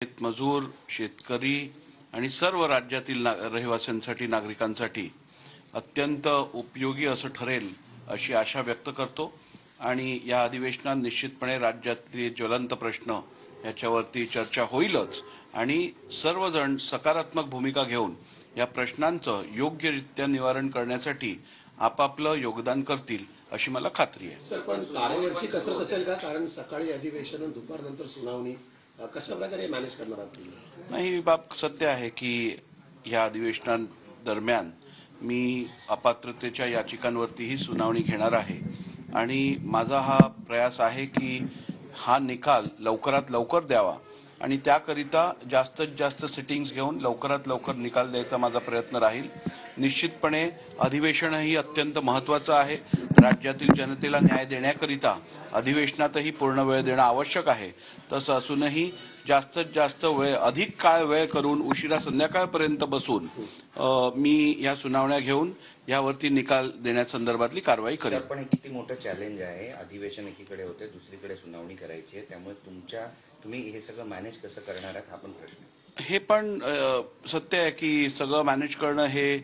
मजूर, शेतकरी आणि सर्व राज्यातील रहिवाशांसाठी, नागरिकांसाठी अत्यंत उपयोगी असं ठरेल अशी आशा व्यक्त करतो आणि या अधिवेशनात निश्चितपणे राज्यातले ज्वलंत प्रश्न याच्यावरती चर्चा होईलच आणि सर्वजण सकारात्मक भूमिका घेऊन या प्रश्नांचं योग्यरित्या निवारण करण्यासाठी आपापलं योगदान करतील अशी मला खात्री आहे. सर, पण तारेवरची कसरत असेल का? कारण सकाळी अधिवेशन, दुपारनंतर सुनावणी, कशा प्रकारे मॅनेज करणार आहात? नाही, ही बाब सत्य आहे की या अधिवेशनादरम्यान मी अपात्रतेच्या याचिकांवरतीही सुनावणी घेणार आहे आणि माझा हा प्रयास आहे की हा निकाल लवकरात लवकर द्यावा आणि त्याकरिता जास्तीत जास्त सिटिंग्स घेऊन लवकरात लवकर निकाल द्यायचा माझा प्रयत्न राहील. निश्चितपणे अधिवेशनही अत्यंत महत्त्वाचं आहे. राज्यातील जनतेला न्याय देण्याकरिता अधिवेशनातही पूर्ण वेळ देणं आवश्यक आहे. तसं असूनही जास्तीत जास्त वेळ, अधिक काळ वेळ करून उशिरा संध्याकाळपर्यंत बसून मी या सुनावण्या घेऊन यावरती निकाल देण्यासंदर्भातली कारवाई करेन. पण किती मोठं चॅलेंज आहे. अधिवेशन एकीकडे होते, दुसरीकडे सुनावणी करायची आहे, त्यामुळे तुम्ही हे सगळं मॅनेज कसं करणार आहात हा पण प्रश्न. हे पण सत्य आहे की सगळं मॅनेज करणं हे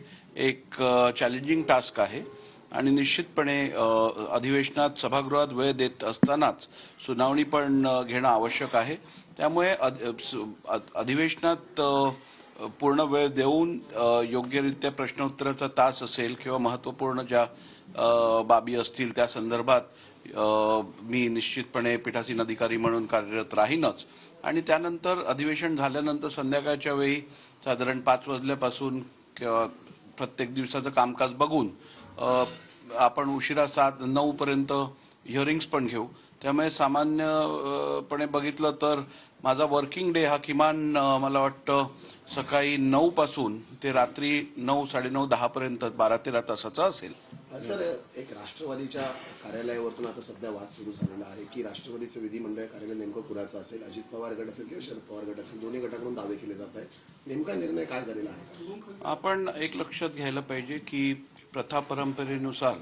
एक चॅलेंजिंग टास्क आहे आणि निश्चितपणे अधिवेशनात सभागृहात वेळ देत असतानाच सुनावणी पण घेणं आवश्यक आहे. त्यामुळे अधिवेशनात पूर्ण वेळ देऊन योग्यरित्या प्रश्नोत्तराचा तास असेल किंवा महत्त्वपूर्ण ज्या बाबी असतील त्या संदर्भात मी निश्चितपणे पीठासीन अधिकारी म्हणून कार्यरत राहीनच आणि त्यानंतर अधिवेशन झाल्यानंतर संध्याकाळच्या वेळी साधारण 5 वाजल्यापासून किंवा प्रत्येक दिवसाचं कामकाज बघून आपण उशिरा 7-9 पर्यंत हिअरिंग्स पण घेऊ. त्यामुळे सामान्यपणे बघितलं तर माझा वर्किंग डे हा किमान मला वाटतं सकाळी 9 पासून ते रात्री 9, 9:30, 10 पर्यंत 12-13 तासाचा असेल. सर, एक राष्ट्रवादीच्या कार्यालयावरतून आता सध्या वाद सुरू झालेला आहे की राष्ट्रवादीचं विधिमंडळ कार्यालय नेमकं कुणाचं असेल? अजित पवार गट असेल किंवा शरद पवार गट असेल, दोन्ही गटाकडून दावे केले जात आहेत. नेमका निर्णय काय झालेला आहे? आपण एक लक्षात घ्यायला पाहिजे की प्रथा परंपरेनुसार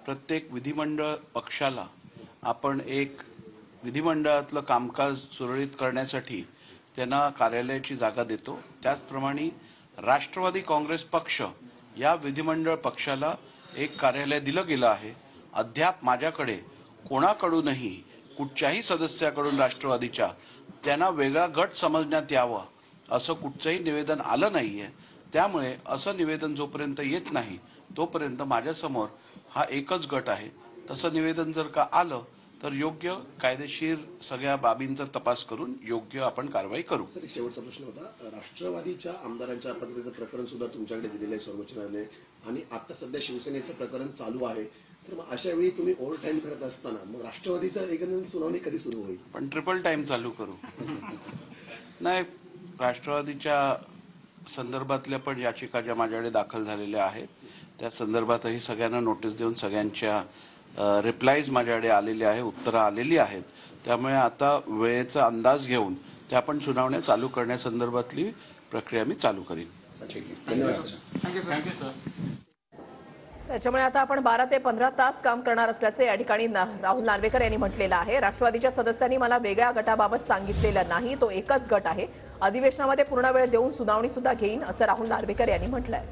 प्रत्येक विधिमंडळ पक्षाला आपण एक विधिमंडळातलं कामकाज सुरळीत करण्यासाठी त्यांना कार्यालयाची जागा देतो. त्याचप्रमाणे राष्ट्रवादी काँग्रेस पक्ष या विधिमंडळ पक्षाला एक कार्यालय दिलं गेलं आहे. अद्याप माझ्याकडे कोणाकडूनही कुठच्याही सदस्याकडून राष्ट्रवादीच्या त्यांना वेगळा गट समजण्यात यावं असं कुठचंही निवेदन आलं नाहीये. त्यामुळे असं निवेदन जोपर्यंत येत नाही तोपर्यंत माझ्यासमोर हा एकच गट आहे. तसं निवेदन जर का आलं तर योग्य कायदेशीर सगळ्या बाबींचा तपास करून योग्य आपण कारवाई करू. सर, शेवटचा प्रश्न होता. राष्ट्रवादीच्या आमदारांच्या अपात्रतेचं प्रकरण सुद्धा तुमच्याकडे दिलेलं आहे सर्वोच्च न्यायालय आणि आता सध्या शिवसेनेचं प्रकरण चालू आहे. तर मग अशा वेळी तुम्ही ओव्हर टाइम करत असताना मग राष्ट्रवादीचं एकंदरीत सुनावणी कधी सुरू होईल? पण ट्रिपल टाइम चालू करू. नाही, राष्ट्रवादीच्या संदर्भातल्या पण याचिका ज्या माझ्याकडे दाखल झालेल्या आहेत त्या संदर्भातही सगळ्यांना नोटीस देऊन सगळ्यांच्या रिप्लायज माझ्याकडे आलेले आहे, उत्तरं आलेली आहेत. त्यामुळे आता वेळेचा अंदाज घेऊन त्या पण सुनावण्या चालू करण्यासंदर्भातली प्रक्रिया मी चालू करीन. Thank you sir. त्याच्यामुळे आता आपण 12 ते 15 तास काम करणार असल्याचे या ठिकाणी राहुल नार्वेकर यांनी म्हटलेलं आहे. राष्ट्रवादीच्या सदस्यांनी मला वेगळ्या गटाबाबत सांगितलेलं नाही, तो एकच गट आहे. अधिवेशनामध्ये पूर्ण वेळ देऊन सुनावणी सुद्धा घेईन असं राहुल नार्वेकर यांनी म्हटलंय.